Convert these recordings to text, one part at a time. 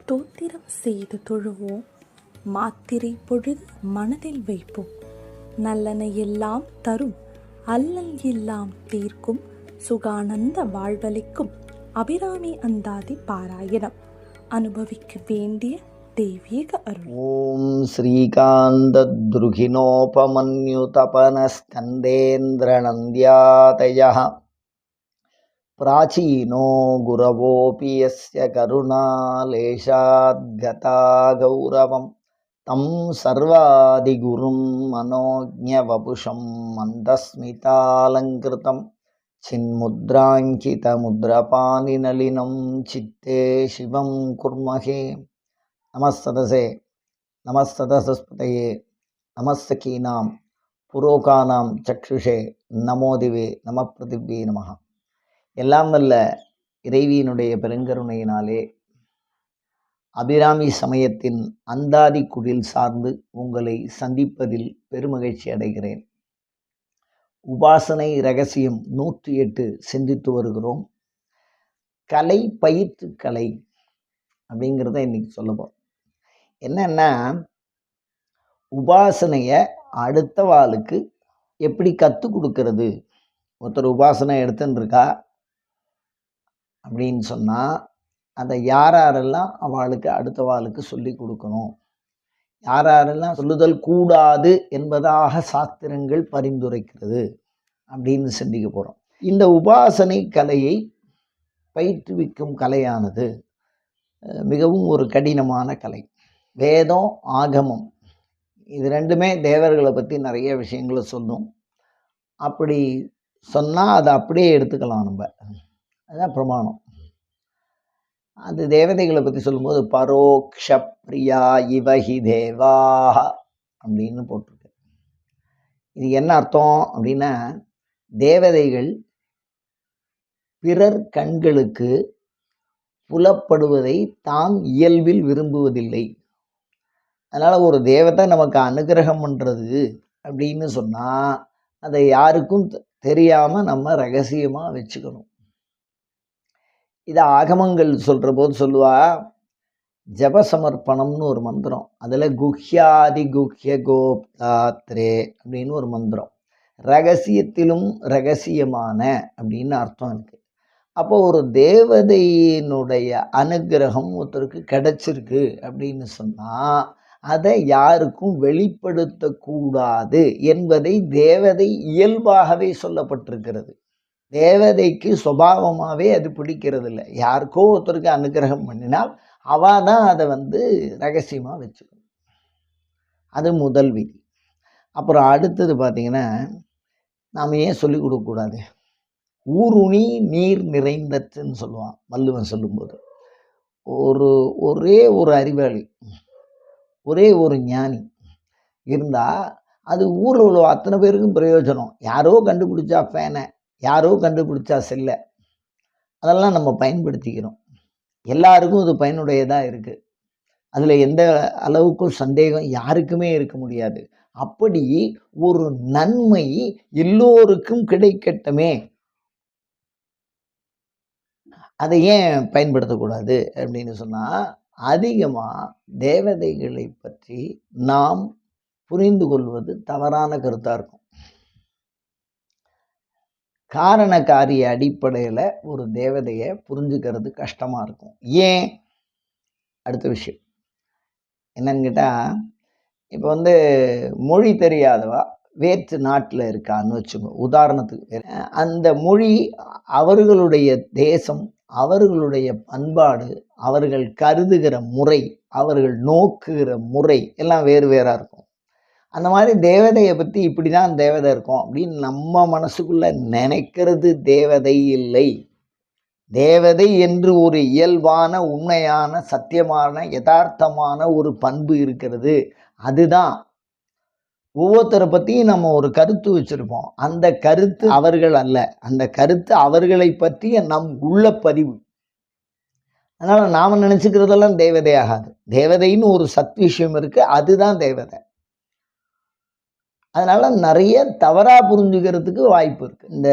ஸ்தோத்திரம் செய்து தொழுவோம். மாத்திரை பொழுது மனதில் வைப்போம். நல்லன எல்லாம் தரும் அல்லல் எல்லாம் தீர்க்கும் சுகானந்த வாழ்வளிக்கும் அபிராமி அந்தாதி பாராயணம் அனுபவிக்க வேண்டிய தெய்வீக அருள். ஓம் ஸ்ரீகாந்தத்ருகிணோபமன்யுதபனஸ்கந்தேந்திரநந்தியாதயः பிராச்சீனோ குரவோபி யஸ்ய கருணாலேஷாத்கதா கௌரவம் தம் சர்வாதிகுரும் மனோஜ்ஞவபுஷம் மந்தஸ்மிதாலங்கிருதம் சின்முத்ராங்கிதமுத்ரபாணிநளினம் சித்தே சிவம் குர்மஹே. நமஸ்ததசே நமஸ்ததசஸ்பதயே நமஸ்தகீனாம் புரோகானாம் சக்ஷுஷே நமோதிவே நம பிருதிவே நமஹ. எல்லாம் வல்ல இறைவியினுடைய பெருங்கருணையினாலே அபிராமி சமயத்தின் அந்தாதி குடில் சார்ந்து உங்களை சந்திப்பதில் பெருமகிழ்ச்சி அடைகிறேன். உபாசனை ரகசியம் 108 சிந்தித்து வருகிறோம். கலை பயிற்று கலை அப்படிங்கிறத இன்னைக்கு சொல்ல போகிறோம். என்னன்னா, உபாசனையை அடுத்த வாளுக்கு எப்படி கற்றுக் கொடுக்கறது. ஒருத்தர் உபாசனை எடுத்துன்னு இருக்கா அப்படின்னு சொன்னால் அதை யாரெல்லாம் அவளுக்கு அடுத்த வாளுக்கு சொல்லி கொடுக்கணும், யாரெல்லாம் சொல்லுதல் கூடாது என்பதாக சாஸ்திரங்கள் பரிந்துரைக்கிறது அப்படின்னு சிந்திக்க போகிறோம். இந்த உபாசனை கலையை பயிற்றுவிக்கும் கலையானது மிகவும் ஒரு கடினமான கலை. வேதம் ஆகமம் இது ரெண்டுமே தேவர்களை பற்றி நிறைய விஷயங்களை சொல்லும். அப்படி சொன்னால் அதை அப்படியே எடுத்துக்கலாம் நம்ம. அதுதான் பிரமாணம். அது தேவதைகளை பற்றி சொல்லும்போது பரோக்ஷ பிரியா இவஹி தேவாஹ அப்படின்னு போட்டிருக்கு. இது என்ன அர்த்தம் அப்படின்னா, தேவதைகள் பிறர் கண்களுக்கு புலப்படுவதை தாம் இயல்பில் விரும்புவதில்லை. அதனால் ஒரு தேவதை நமக்கு அனுகிரகம் பண்ணுறது அப்படின்னு சொன்னால் அதை யாருக்கும் தெரியாமல் நம்ம ரகசியமாக வச்சுக்கணும். இதை ஆகமங்கள் சொல்கிற போது சொல்லுவா, ஜபசமர்ப்பணம்னு ஒரு மந்திரம். அதில் குஹ்யாதி குஹ்ய கோப்தாத்ரே அப்படின்னு ஒரு மந்திரம். ரகசியத்திலும் ரகசியமான அப்படின்னு அர்த்தம் இருக்குது. அப்போ ஒரு தேவதையினுடைய அனுகிரகம் ஒருத்தருக்கு கிடைச்சிருக்கு அப்படின்னு சொன்னால் அதை யாருக்கும் வெளிப்படுத்தக்கூடாது என்பதை தேவதை இயல்பாகவே சொல்லப்பட்டிருக்கிறது. தேவதைக்கு சுபாவமாகவே அது பிடிக்கிறது இல்லை. யாருக்கோ ஒருத்தருக்கு அனுகிரகம் பண்ணினால் அவள் தான் அதை ரகசியமாக வச்சுக்கணும். அது முதல் விதி. அப்புறம் அடுத்தது பார்த்திங்கன்னா, நாம் ஏன் சொல்லிக் கொடுக்கக்கூடாது? ஊருணி நீர் நிறைந்தச்சுன்னு சொல்லுவான் வள்ளுவன் சொல்லும்போது. ஒரே ஒரு அறிவாளி, ஒரே ஒரு ஞானி இருந்தால் அது ஊரில் உள்ள அத்தனை பேருக்கும் பிரயோஜனம். யாரோ கண்டுபிடிச்சா ஃபேனை, யாரோ கண்டுபிடிச்சா செல்லை, அதெல்லாம் நம்ம பயன்படுத்திக்கிறோம். எல்லாருக்கும் அது பயனுடையதாக இருக்குது. அதில் எந்த அளவுக்கும் சந்தேகம் யாருக்குமே இருக்க முடியாது. அப்படி ஒரு நன்மை எல்லோருக்கும் கிடைக்கட்டுமே, அதை ஏன் பயன்படுத்தக்கூடாது அப்படின்னு சொன்னால், அதிகமாக தேவதைகளை பற்றி நாம் புரிந்து கொள்வது தவறான கருத்தாக இருக்கும். காரண காரிய அடிப்படையில் ஒரு தேவதையை புரிஞ்சுக்கிறது கஷ்டமாக இருக்கும். ஏன்? அடுத்த விஷயம் என்னன்னு கேட்டால், இப்போ மொழி தெரியாதவா வேற்று நாட்டில் இருக்கான்னு வச்சுக்கோ. உதாரணத்துக்கு அந்த மொழி, அவர்களுடைய தேசம், அவர்களுடைய பண்பாடு, அவர்கள் கருதுகிற முறை, அவர்கள் நோக்குகிற முறை எல்லாம் வேறு வேறாக இருக்கும். அந்த மாதிரி தேவதையை பற்றி இப்படி தான் தேவதை இருக்கும் அப்படின்னு நம்ம மனசுக்குள்ளே நினைக்கிறது தேவதை இல்லை. தேவதை என்று ஒரு இயல்பான, உண்மையான, சத்தியமான, யதார்த்தமான ஒரு பண்பு இருக்கிறது. அதுதான். ஒவ்வொருத்தரை பற்றியும் நம்ம ஒரு கருத்து வச்சுருப்போம். அந்த கருத்து அவர்கள் அல்ல, அந்த கருத்து அவர்களை பற்றிய நம் உள்ள பதிவு. அதனால் நாம் நினச்சிக்கிறதெல்லாம் தேவதை ஆகாது. தேவதைன்னு ஒரு சத் விஷயம் இருக்குது, அதுதான் தேவதை. அதனால் நிறைய தவறாக புரிஞ்சுக்கிறதுக்கு வாய்ப்பு இருக்குது. இந்த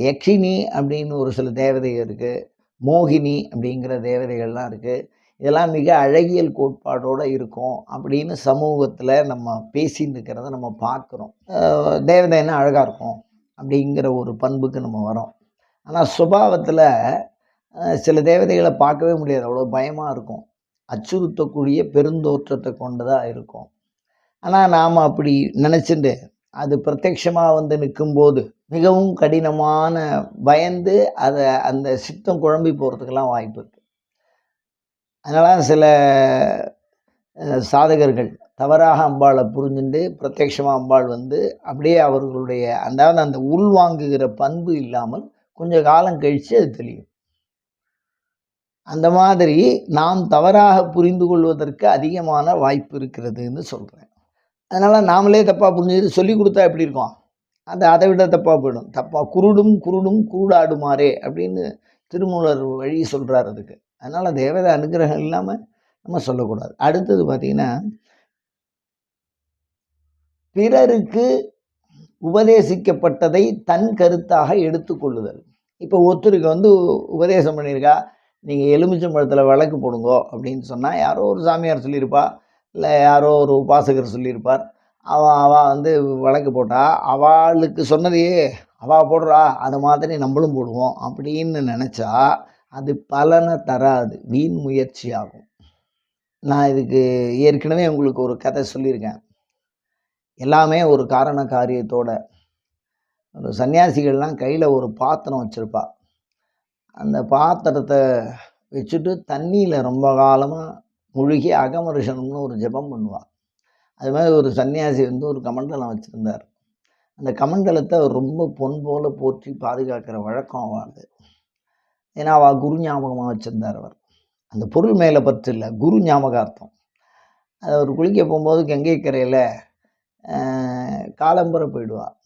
யக்ஷினி அப்படின்னு ஒரு சில தேவதைகள் இருக்குது, மோகினி அப்படிங்கிற தேவதைகள்லாம் இருக்குது. இதெல்லாம் மிக அழகியல் கோட்பாடோடு இருக்கும் அப்படின்னு சமூகத்தில் நம்ம பேசின்னு இருக்கிறத நம்ம பார்க்குறோம். தேவதை என்ன அழகாக இருக்கும் அப்படிங்கிற ஒரு பண்புக்கு நம்ம வரோம். ஆனால் சுபாவத்தில் சில தேவதைகளை பார்க்கவே முடியாது, அவ்வளோ பயமாக இருக்கும், அச்சுறுத்தக்கூடிய பெருந்தோற்றத்தை கொண்டதாக இருக்கும். ஆனால் நாம் அப்படி நினச்சிட்டு அது பிரத்யட்சமாக வந்து நிற்கும்போது மிகவும் கடினமான பயந்து அதை அந்த சித்தம் குழம்பி போகிறதுக்கெல்லாம் வாய்ப்பு இருக்குது. அதனால் சில சாதகர்கள் தவறாக அம்பாளை புரிஞ்சுட்டு பிரத்யட்சமாக அம்பாள் வந்து அப்படியே அவர்களுடைய அந்த உள்வாங்குகிற பண்பு இல்லாமல் கொஞ்சம் காலம் கழித்து அது தெரியும். அந்த மாதிரி நாம் தவறாக புரிந்து கொள்வதற்கு அதிகமான வாய்ப்பு இருக்கிறதுன்னு சொல்கிறேன். அதனால் நாமளே தப்பாக புரிஞ்சது சொல்லி கொடுத்தா எப்படி இருக்கும், அதை விட தப்பாக போயிடும். குருடும் குருடாடுமாறே அப்படின்னு திருமூலர் வழி சொல்கிறார் அதுக்கு. அதனால் தேவதை அனுகிரகம் இல்லாமல் நம்ம சொல்லக்கூடாது. அடுத்தது பார்த்திங்கன்னா, பிறருக்கு உபதேசிக்கப்பட்டதை தன் கருத்தாக எடுத்துக்கொள்ளுதல். இப்போ ஒருத்தருக்கு வந்து உபதேசம் பண்ணியிருக்கா, நீங்கள் எலுமிச்சம்பழத்தில் விளக்கு போடுங்கோ அப்படின்னு சொன்னால் யாரோ ஒரு சாமியார் சொல்லியிருப்பா, இல்லை யாரோ ஒரு உபாசகர் சொல்லியிருப்பார். அவள் வந்து விளக்கு போட்டால் அவளுக்கு சொன்னதையே அவள் போடுறா, அது மாதிரி நம்மளும் போடுவோம் அப்படின்னு நினச்சா அது பலனை தராது, வீண் முயற்சி ஆகும். நான் இதுக்கு ஏற்கனவே உங்களுக்கு ஒரு கதை சொல்லியிருக்கேன். எல்லாமே ஒரு காரண காரியத்தோட. ஒரு சன்னியாசிகள்லாம் கையில் ஒரு பாத்திரம் வச்சுருப்பா. அந்த பாத்திரத்தை வச்சுட்டு தண்ணியில் ரொம்ப காலமாக முழுகி அகமருஷனம்னு ஒரு ஜெபம் பண்ணுவாள். அது மாதிரி ஒரு சன்னியாசி வந்து ஒரு கமண்டலம் வச்சுருந்தார். அந்த கமண்டலத்தை அவர் ரொம்ப பொன் போல போற்றி பாதுகாக்கிற வழக்கம் அவள். ஏன்னா அவள் குரு ஞாபகமாக வச்சுருந்தார். அவர் அந்த பொருள் மேலே பற்று இல்லை, குரு ஞாபகார்த்தம். அது அவர் குளிக்க போகும்போது கங்கை கரையில் காலம்பரை போயிடுவாள்.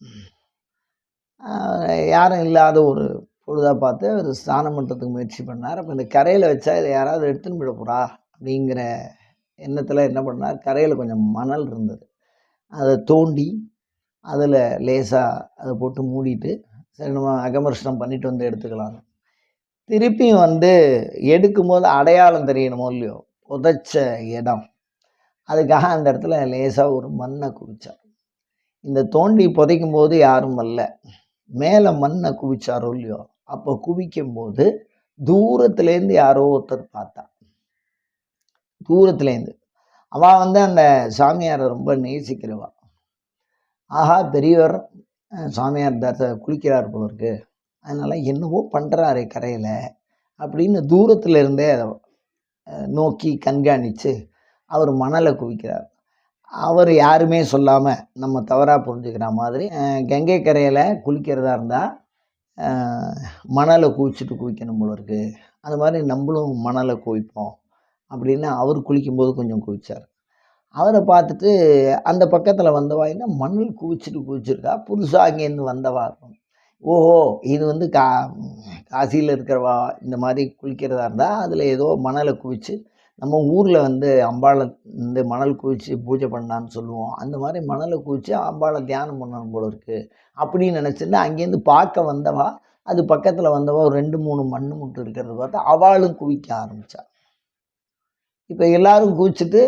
யாரும் இல்லாத ஒரு பொழுதாக பார்த்து அவர் ஸ்நானம் பண்ணுறதுக்கு முயற்சி பண்ணார். அப்போ இந்த கரையில் வச்சா இதை யாராவது எடுத்துன்னு போயிட போகிறா அப்படிங்கிற எண்ணத்தில் என்ன பண்ணார், கரையில் கொஞ்சம் மணல் இருந்தது, அதை தோண்டி அதில் லேசாக அதை போட்டு மூடிட்டு சரி நம்ம அகமர்ஷனம் பண்ணிட்டு வந்து எடுத்துக்கலான்னு. திருப்பியும் வந்து எடுக்கும்போது அடையாளம் தெரியணுமோ இல்லையோ, புதைச்ச இடம், அதுக்காக அந்த இடத்துல லேசாக ஒரு மண்ணை குவிச்சார். இந்த தோண்டி புதைக்கும் போது யாரும் வரல, மேலே மண்ணை குவிச்சாரோ இல்லையோ, அப்போ குவிக்கும்போது தூரத்துலேருந்து யாரோ ஒருத்தர் பார்த்தா. தூரத்துலேருந்து அவள் வந்து அந்த சாமியாரை ரொம்ப நேசிக்கிறவா. ஆஹா பெரியவர் சாமியார் குளிக்கிறார் போல இருக்கு, அதனால் என்னவோ பண்ணுறாரு கரையில் அப்படின்னு தூரத்தில் இருந்தே அதை நோக்கி கண்காணித்து அவர் மணலை குவிக்கிறார். அவர் யாருமே சொல்லாமல் நம்ம தவறாக புரிஞ்சுக்கிற மாதிரி கங்கை கரையில் குளிக்கிறதா இருந்தால் மணலை குவிச்சிட்டு குவிக்கணும் போல இருக்குது, அது மாதிரி நம்மளும் மணலை குவிப்போம் அப்படின்னு அவர் குளிக்கும்போது கொஞ்சம் குவிச்சார். அவரை பார்த்துட்டு அந்த பக்கத்தில் வந்தவா என்ன மணல் குவிச்சிருக்கா, புதுசாக அங்கேருந்து வந்தவா இருக்கும். ஓஹோ இது வந்து காசியில் இருக்கிறவா இந்த மாதிரி குளிக்கிறதா இருந்தால் அதில் ஏதோ மணலை குவிச்சு நம்ம ஊரில் வந்து அம்பாளை வந்து மணல் குவிச்சு பூஜை பண்ணான்னு சொல்லுவோம், அந்த மாதிரி மணலை குவிச்சு அம்பாளை தியானம் பண்ணணும் போல இருக்குது அப்படின்னு நினச்சிட்டு அங்கேருந்து பார்க்க வந்தவா அது பக்கத்தில் வந்தவா ஒரு 2-3 மண் முட்டு இருக்கிறத பார்த்தா அவளும் குவிக்க ஆரம்பித்தா. இப்போ எல்லாரும் குவிச்சிட்டு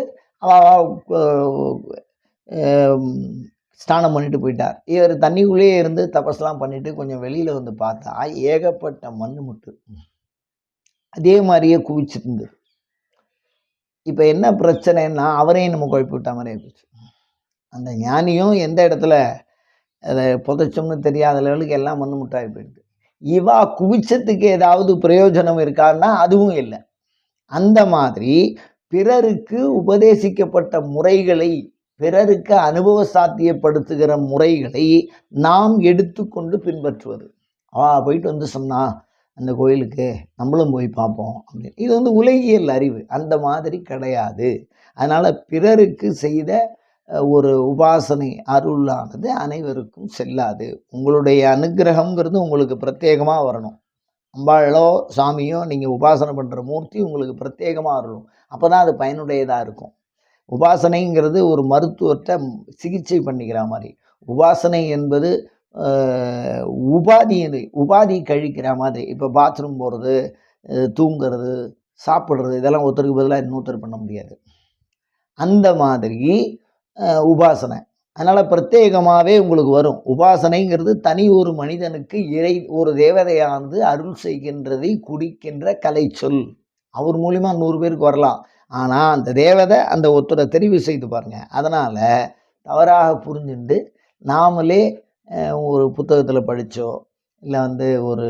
ஸ்நானம் பண்ணிட்டு போயிட்டார். இவர் தண்ணிக்குள்ளேயே இருந்து தபஸ்லாம் பண்ணிட்டு கொஞ்சம் வெளியில் வந்து பார்த்தா ஏகப்பட்ட மண் முட்டு அதே மாதிரியே குவிச்சிட்டு இருந்தது. இப்போ என்ன பிரச்சனைன்னா அவரையும் நம்ம குழப்பி விட்ட மாதிரியே போச்சு. அந்த ஞானியும் எந்த இடத்துல அதை புதைச்சோம்னு தெரியாத லெவலுக்கு எல்லாம் மண் முட்டாகி போயிடுது. இவா குவிச்சத்துக்கு ஏதாவது பிரயோஜனம் இருக்கான்னா அதுவும் இல்லை. அந்த மாதிரி பிறருக்கு உபதேசிக்கப்பட்ட முறைகளை, பிறருக்கு அனுபவ சாத்தியப்படுத்துகிற முறைகளை நாம் எடுத்துக்கொண்டு பின்பற்றுவது. போயிட்டு வந்து சொன்னா அந்த கோயிலுக்கு நம்மளும் போய் பார்ப்போம் அப்படின்னு, இது வந்து உலகியல் அறிவு, அந்த மாதிரி கிடையாது. அதனால் பிறருக்கு செய்த ஒரு உபாசனை அருளானது அனைவருக்கும் செல்லாது. உங்களுடைய அனுகிரகம்ங்கிறது உங்களுக்கு பிரத்யேகமாக வரணும். அம்பாளோ சாமியோ நீங்கள் உபாசனை பண்ணுற மூர்த்தி உங்களுக்கு பிரத்யேகமாக அருளும், அப்போ தான் அது பயனுடையதாக இருக்கும். உபாசனைங்கிறது ஒரு மருத்துவத்தை சிகிச்சை பண்ணிக்கிற மாதிரி, உபாசனை என்பது உபாதி கழிக்கிற மாதிரி. இப்போ பாத்ரூம் போகிறது, தூங்கிறது, சாப்பிட்றது, இதெல்லாம் ஒருத்தருக்கு பதிலாக இன்னொருத்தர் பண்ண முடியாது. அந்த மாதிரி உபாசனை. அதனால் பிரத்யேகமாகவே உங்களுக்கு வரும். உபாசனைங்கிறது தனி ஒரு மனிதனுக்கு ஒரு தேவதையானது அருள் செய்கின்றதை குடிக்கின்ற கலைச்சொல். அவர் மூலிமா 100 பேருக்கு வரலாம். ஆனால் அந்த தேவதை அந்த ஒருத்தரை தெரிவு செய்து பாருங்க. அதனால் தவறாக புரிஞ்சுண்டு நாமளே ஒரு புத்தகத்தில் படித்தோ இல்லை ஒரு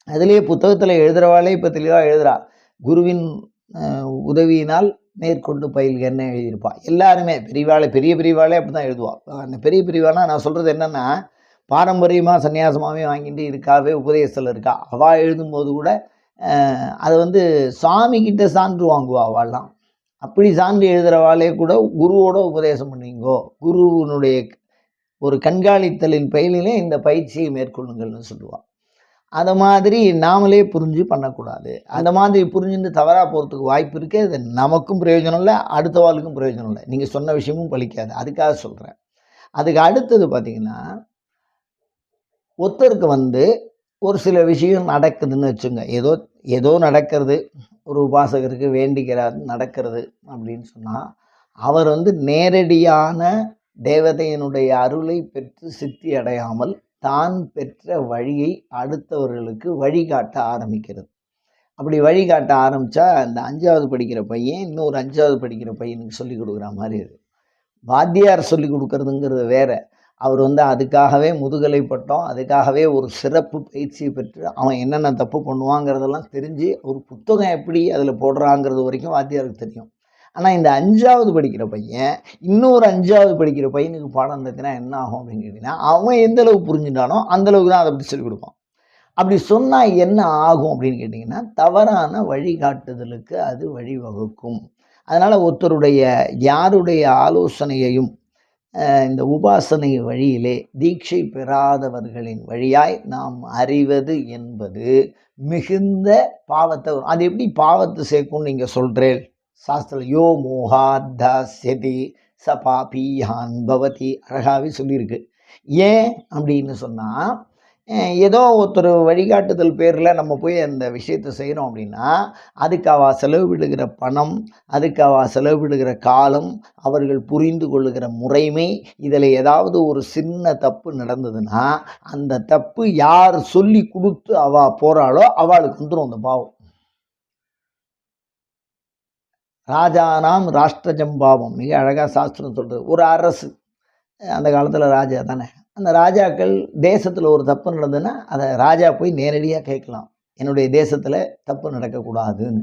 அதுலேயே புத்தகத்தில் எழுதுகிறவாளே இப்போ தெளிவாக எழுதுகிறா. குருவின் உதவியினால் மேற்கொண்டு பயில்கன்னு எழுதியிருப்பாள். எல்லாருமே பெரிய பெரியவாளே அப்படி தான் எழுதுவாள். அந்த பெரிய பெரியவானா நான் சொல்கிறது என்னென்னா, பாரம்பரியமாக சன்னியாசமாகவே வாங்கிட்டு இருக்காவே உபதேசத்தில் இருக்கா. அவள் எழுதும்போது கூட அதை சுவாமிகிட்ட சான்று வாங்குவா அவள்லாம். அப்படி சான்று எழுதுகிறவாளே கூட குருவோட உபதேசம் பண்ணிங்கோ, குருவினுடைய ஒரு கண்காணித்தலின் பெயரிலே இந்த பயிற்சியை மேற்கொள்ளுங்கள்னு சொல்லுவாள். அதை மாதிரி நாமளே புரிஞ்சு பண்ணக்கூடாது. அந்த மாதிரி புரிஞ்சுட்டு தவறாக போகிறதுக்கு வாய்ப்பு இருக்குது. அது நமக்கும் பிரயோஜனம் இல்லை, அடுத்த வாழ்க்கும் பிரயோஜனம் இல்லை. நீங்கள் சொன்ன விஷயமும் பலிக்காது. அதுக்காக சொல்கிறேன். அதுக்கு அடுத்தது பார்த்திங்கன்னா, ஒருத்தருக்கு ஒரு சில விஷயம் நடக்குதுன்னு வச்சுங்க. ஏதோ நடக்கிறது, ஒரு உபாசகருக்கு வேண்டிக்கிறார் நடக்கிறது அப்படின்னு சொன்னால், அவர் நேரடியான தேவதையினுடைய அருளை பெற்று சித்தி அடையாமல் தான் பெற்ற வழியை அடுத்தவர்களுக்கு வழிகாட்ட ஆரம்பிக்கிறது. அப்படி வழிகாட்ட ஆரம்பித்தா அந்த 5வது படிக்கிற பையன் இன்னொரு 5வது படிக்கிற பையனுக்கு சொல்லிக் கொடுக்குற மாதிரி இருக்குது. வாத்தியார் சொல்லிக் கொடுக்கறதுங்கிறது வேற. அவர் அதுக்காகவே முதுகலை பட்டம், அதுக்காகவே ஒரு சிறப்பு பயிற்சியை பெற்று அவன் என்னென்ன தப்பு பண்ணுவாங்கிறதெல்லாம் தெரிஞ்சு ஒரு புத்தகம் எப்படி அதில் போடுறாங்கிறது வரைக்கும் வாத்தியாருக்கு தெரியும். ஆனால் இந்த 5வது படிக்கிற பையன் இன்னொரு 5வது படிக்கிற பையனுக்கு பாடம் நடத்தினா என்ன ஆகும் அப்படின்னு கேட்டிங்கன்னா, அவன் எந்த அளவுக்கு புரிஞ்சுட்டானோ அந்தளவுக்கு தான் அதை பற்றி சொல்லிக் கொடுப்பான். அப்படி சொன்னால் என்ன ஆகும் அப்படின்னு கேட்டிங்கன்னா, தவறான வழிகாட்டுதலுக்கு அது வழிவகுக்கும். அதனால் ஒருத்தருடைய யாருடைய ஆலோசனையையும் இந்த உபாசனை வழியிலே தீட்சை பெறாதவர்களின் வழியாய் நாம் அறிவது என்பது மிகுந்த பாவத்தை. அது எப்படி பாவத்தை சேர்க்கும்னு நீங்கள் சொல்கிறேன்? சாஸ்திர யோ மோகாத்தாஸ்யதி சபாபியான் பவதி அழகாகவே சொல்லியிருக்கு. ஏன் அப்படின்னு சொன்னால், ஏதோ ஒருத்தர் வழிகாட்டுதல் பேரில் நம்ம போய் அந்த விஷயத்தை செய்கிறோம் அப்படின்னா, அதுக்கு அவள் செலவிடுகிற பணம், அதுக்கு அவள் செலவிடுகிற காலம், அவர்கள் புரிந்து கொள்ளுகிற முறைமை, இதில் ஏதாவது ஒரு சின்ன தப்பு நடந்ததுன்னா அந்த தப்பு யார் சொல்லி கொடுத்து அவள் போகிறாளோ அவளுக்கு வந்துடும் அந்த பாவம். ராஜானாம் ராஷ்டிரஜம்பாவம் மிக அழகாக சாஸ்திரம் சொல்கிறது. ஒரு அரசு, அந்த காலத்தில் ராஜா தானே, அந்த ராஜாக்கள் தேசத்தில் ஒரு தப்பு நடந்ததுன்னா அதை ராஜா போய் நேரடியாக கேட்கலாம், என்னுடைய தேசத்தில் தப்பு நடக்கக்கூடாதுன்னு.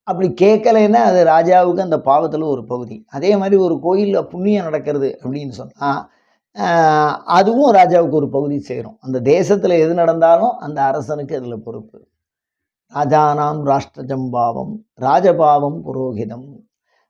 அப்படி கேட்கலைன்னா அது ராஜாவுக்கு அந்த பாவத்தில் ஒரு பகுதி. அதே மாதிரி ஒரு கோயிலில் புண்ணியம் நடக்கிறது அப்படின்னு சொன்னால் அதுவும் ராஜாவுக்கு ஒரு பகுதி சேரும். அந்த தேசத்தில் எது நடந்தாலும் அந்த அரசனுக்கு அதில் பொறுப்பு. ராஜானாம் ராஷ்டிரஜம்பாவம் ராஜபாவம் புரோகிதம்.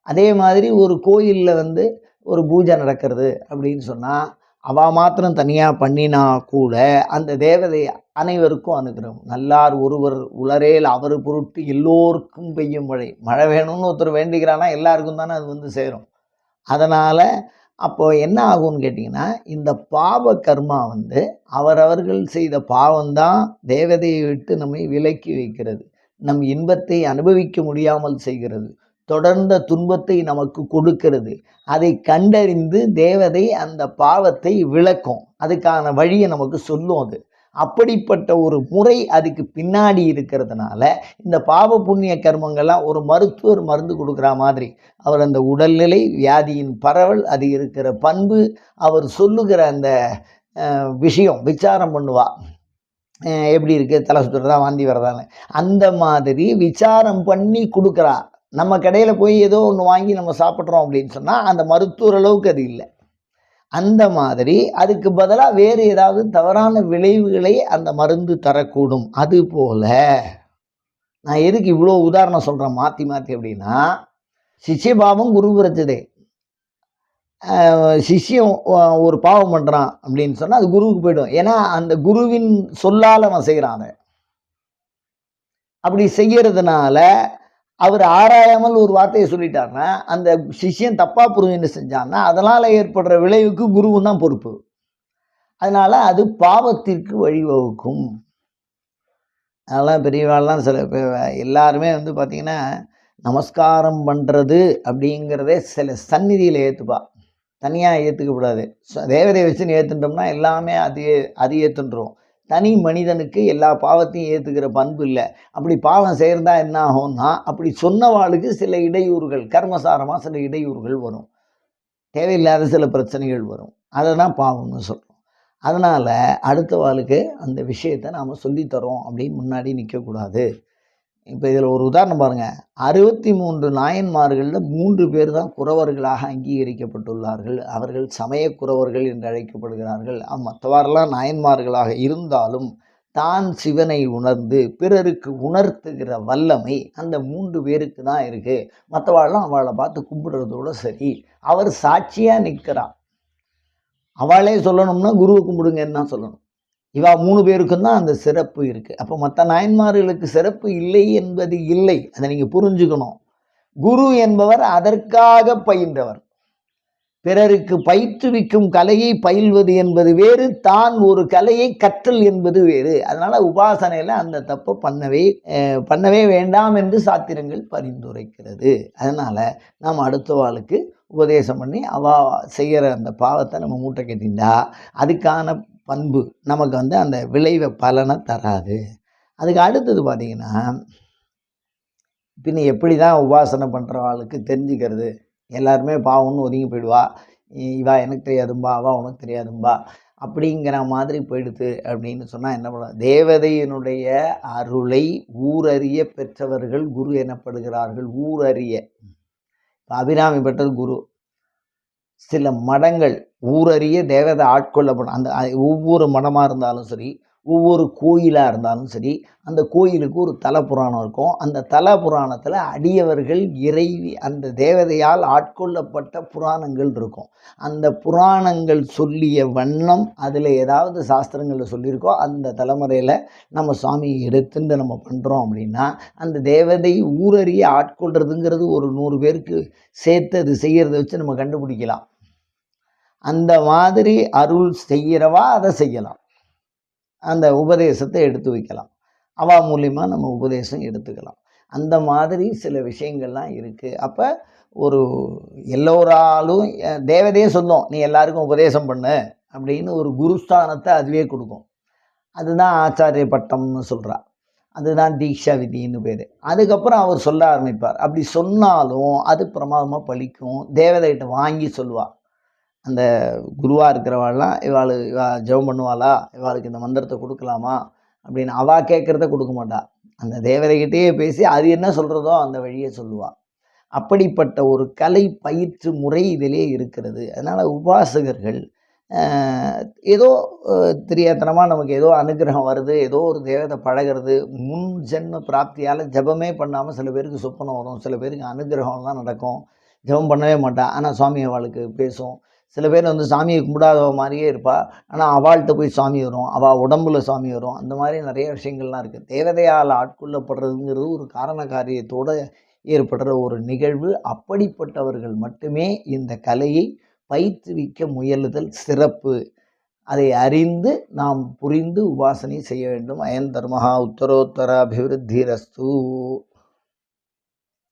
அதே மாதிரி ஒரு கோயிலில் ஒரு பூஜை நடக்கிறது அப்படின்னு சொன்னால் அவள் மாத்திரம் தனியாக பண்ணினா கூட அந்த தேவதை அனைவருக்கும் அனுகிரகம். நல்லார் ஒருவர் உளரேல் அவர் பொருட்டு எல்லோருக்கும் பெய்யும் மழை வேணும்னு ஒருத்தர் வேண்டிக்கிறான்னா எல்லாருக்கும் தானே அது சேரும். அதனால் அப்போது என்ன ஆகும்னு கேட்டிங்கன்னா, இந்த பாவ கர்மா அவரவர்கள் செய்த பாவம்தான் தேவதையை விட்டு நம்மை விலக்கி வைக்கிறது, நம் இன்பத்தை அனுபவிக்க முடியாமல் செய்கிறது, தொடர்ந்த துன்பத்தை நமக்கு கொடுக்கிறது. அதை கண்டறிந்து தேவதை அந்த பாவத்தை விளக்கும், அதுக்கான வழியை நமக்கு சொல்லும். அது அப்படிப்பட்ட ஒரு முறை அதுக்கு பின்னாடி இருக்கிறதுனால இந்த பாவ புண்ணிய கர்மங்கள்லாம் ஒரு மருத்துவர் மருந்து கொடுக்குற மாதிரி, அவர் அந்த உடல்நிலை, வியாதியின் பரவல், அது இருக்கிற பண்பு, அவர் சொல்லுகிற அந்த விஷயம் விசாரம் பண்ணுவா. எப்படி இருக்குது, தலை சுற்றுறதா, வாந்தி வரதான்னு, அந்த மாதிரி விசாரம் பண்ணி கொடுக்குறா. நம்ம கடையில் போய் ஏதோ ஒன்று வாங்கி நம்ம சாப்பிட்றோம் அப்படின்னு சொன்னால் அந்த மருத்துவர் அளவுக்கு அது இல்லை. அந்த மாதிரி அதுக்கு பதிலாக வேறு ஏதாவது தவறான விளைவுகளை அந்த மருந்து தரக்கூடும். அதுபோல் நான் எதுக்கு இவ்வளோ உதாரணம் சொல்கிறேன் மாற்றி மாற்றி அப்படின்னா, சிஷ்யபாவம் குரு விரச்சதே. சிஷ்யம் ஒரு பாவம் பண்ணுறான் அப்படின்னு சொன்னால் அது குருவுக்கு போய்டும். ஏன்னா அந்த குருவின் சொல்லால் அவன் செய்கிறான். அப்படி செய்யறதுனால அவர் ஆராயாமல் ஒரு வார்த்தையை சொல்லிட்டாருன்னா, அந்த சிஷ்யன் தப்பாக புரிஞ்சுன்னு செஞ்சான்னா அதனால் ஏற்படுற விளைவுக்கு குருவும் தான் பொறுப்பு. அதனால் அது பாவத்திற்கு வழிவகுக்கும். அதெல்லாம் பெரியவாள்லாம் சில எல்லாருமே வந்து பார்த்திங்கன்னா நமஸ்காரம் பண்ணுறது அப்படிங்கிறதே சில சந்நிதியில் ஏற்றுப்பா, தனியாக ஏற்றுக்கக்கூடாது. தேவதையை வச்சுன்னு ஏற்றுட்டோம்னா எல்லாமே அது ஏற்றுன்றோம். தனி மனிதனுக்கு எல்லா பாவத்தையும் ஏற்றுக்கிற பண்பு இல்லை. அப்படி பாவம் செய்கிறதா என்ன ஆகும்னா, அப்படி சொன்னவாளுக்கு சில இடையூறுகள், கர்மசாரமாக சில இடையூறுகள் வரும், தேவையில்லாத சில பிரச்சனைகள் வரும். அதை தான் பாவம்னு சொல்கிறோம். அதனால் அடுத்த வாளுக்கு அந்த விஷயத்தை நாம் சொல்லித்தரோம் அப்படின்னு முன்னாடி நிற்கக்கூடாது. இப்போ இதில் ஒரு உதாரணம் பாருங்கள். 63 நாயன்மார்களில் 3 பேர் தான் குறவர்களாக அங்கீகரிக்கப்பட்டுள்ளார்கள். அவர்கள் சமய குறவர்கள் என்று அழைக்கப்படுகிறார்கள். மற்றவாரெல்லாம் நாயன்மார்களாக இருந்தாலும் தான் சிவனை உணர்ந்து பிறருக்கு உணர்த்துகிற வல்லமை அந்த 3 பேருக்கு தான் இருக்குது. மற்றவாள்லாம் அவளை பார்த்து கும்பிடுறதோட சரி, அவர் சாட்சியாக நிற்கிறான். அவளே சொல்லணும்னா குருவை கும்பிடுங்கன்னு தான் சொல்லணும். இவா 3 பேருக்கும் தான் அந்த சிறப்பு இருக்குது. அப்போ மற்ற நாயன்மார்களுக்கு சிறப்பு இல்லை என்பது இல்லை, அதை நீங்கள் புரிஞ்சுக்கணும். குரு என்பவர் அதற்காக பயின்றவர். பிறருக்கு பயிற்றுவிக்கும் கலையை பயில்வது என்பது வேறு, தான் ஒரு கலையை கற்றல் என்பது வேறு. அதனால் உபாசனையில் அந்த தப்பை பண்ணவே வேண்டாம் என்று சாத்திரங்கள் பரிந்துரைக்கிறது. அதனால் நாம் அடுத்த வாளுக்கு உபதேசம் பண்ணி செய்கிற அந்த பாவத்தை நம்ம மூட்டை கட்டிண்டா அதுக்கான பண்பு நமக்கு வந்து அந்த விளைவை பலனை தராது. அதுக்கு அடுத்தது பார்த்திங்கன்னா, பின்ன எப்படி தான் உபாசனை பண்ணுறவாளுக்கு தெரிஞ்சுக்கிறது? எல்லாருமே பாவம்னு ஒதுங்கி போயிடுவா, இவா எனக்கு தெரியாதும்பா, அவா உனக்கு தெரியாதும்பா அப்படிங்கிற மாதிரி போயிடுது அப்படின்னு சொன்னால் என்ன பண்ண? தேவதையினுடைய அருளை ஊரறிய பெற்றவர்கள் குரு எனப்படுகிறார்கள். ஊரறிய, அபிராமி பெற்றது குரு. சில மடங்கள் ஊரறிய தேவதை ஆட்கொள்ளப்படும். அந்த ஒவ்வொரு மடமாக இருந்தாலும் சரி, ஒவ்வொரு கோயிலாக இருந்தாலும் சரி, அந்த கோயிலுக்கு ஒரு தல புராணம் இருக்கும். அந்த தல புராணத்தில் அடியவர்கள் அந்த தேவதையால் ஆட்கொள்ளப்பட்ட புராணங்கள் இருக்கும். அந்த புராணங்கள் சொல்லிய வண்ணம் அதில் ஏதாவது சாஸ்திரங்களில் சொல்லியிருக்கோ அந்த தலைமுறையில் நம்ம சுவாமியை எடுத்துட்டு நம்ம பண்ணுறோம் அப்படின்னா, அந்த தேவதை ஊரறிய ஆட்கொள்றதுங்கிறது ஒரு 100 பேருக்கு சேர்த்து அது செய்கிறத வச்சு நம்ம கண்டுபிடிக்கலாம். அந்த மாதிரி அருள் செய்கிறவா அதை செய்யலாம், அந்த உபதேசத்தை எடுத்து வைக்கலாம், அவா மூலிமா நம்ம உபதேசம் எடுத்துக்கலாம். அந்த மாதிரி சில விஷயங்கள்லாம் இருக்குது. அப்போ ஒரு எல்லோராலும் தேவதையே சொல்லும், நீ எல்லாருக்கும் உபதேசம் பண்ணு அப்படின்னு ஒரு குருஸ்தானத்தை அதுவே கொடுக்கும். அதுதான் ஆச்சாரிய பட்டம்னு சொல்கிறா, அதுதான் தீக்ஷா விதின்னு பேர். அதுக்கப்புறம் அவர் சொல்ல ஆரம்பிப்பார். அப்படி சொன்னாலும் அது பிரமாதமாக பழிக்கும். தேவதைகிட்ட வாங்கி சொல்லுவாள். அந்த குருவாக இருக்கிறவாள்லாம் இவா ஜெபம் பண்ணுவாளா, இவாளுக்கு இந்த மந்திரத்தை கொடுக்கலாமா அப்படின்னு அவள் கேட்குறத கொடுக்க மாட்டா. அந்த தேவதைகிட்டேயே பேசி அது என்ன சொல்கிறதோ அந்த வழியை சொல்லுவாள். அப்படிப்பட்ட ஒரு கலை பயிற்று முறை இதிலே இருக்கிறது. அதனால் உபாசகர்கள் ஏதோ தெரியாதனமாக நமக்கு ஏதோ அனுகிரகம் வருது, ஏதோ ஒரு தேவதை பழகிறது, முன் ஜென்ம பிராப்தியால் ஜபமே பண்ணாமல் சில பேருக்கு சொப்பனம் வரும், சில பேருக்கு அனுகிரகம்லாம் நடக்கும், ஜபம் பண்ணவே மாட்டா, ஆனால் சுவாமி அவளுக்கு பேசும். சில பேர் வந்து சாமியை கும்பிடாத மாதிரியே இருப்பாள், ஆனால் அவள்கிட்ட போய் சாமி வரும், அவள் உடம்புல சாமி வரும். அந்த மாதிரி நிறைய விஷயங்கள்லாம் இருக்குது. தேவதையால் ஆட்கொள்ளப்படுறதுங்கிறது ஒரு காரண காரியத்தோடு ஏற்படுற ஒரு நிகழ்வு. அப்படிப்பட்டவர்கள் மட்டுமே இந்த கலையை பயிற்றுவிக்க முயலுதல் சிறப்பு. அதை அறிந்து நாம் புரிந்து உபாசனை செய்ய வேண்டும். அயன் தர்மஹா உத்தரோத்தர அபிவிருத்தி ரஸ்து.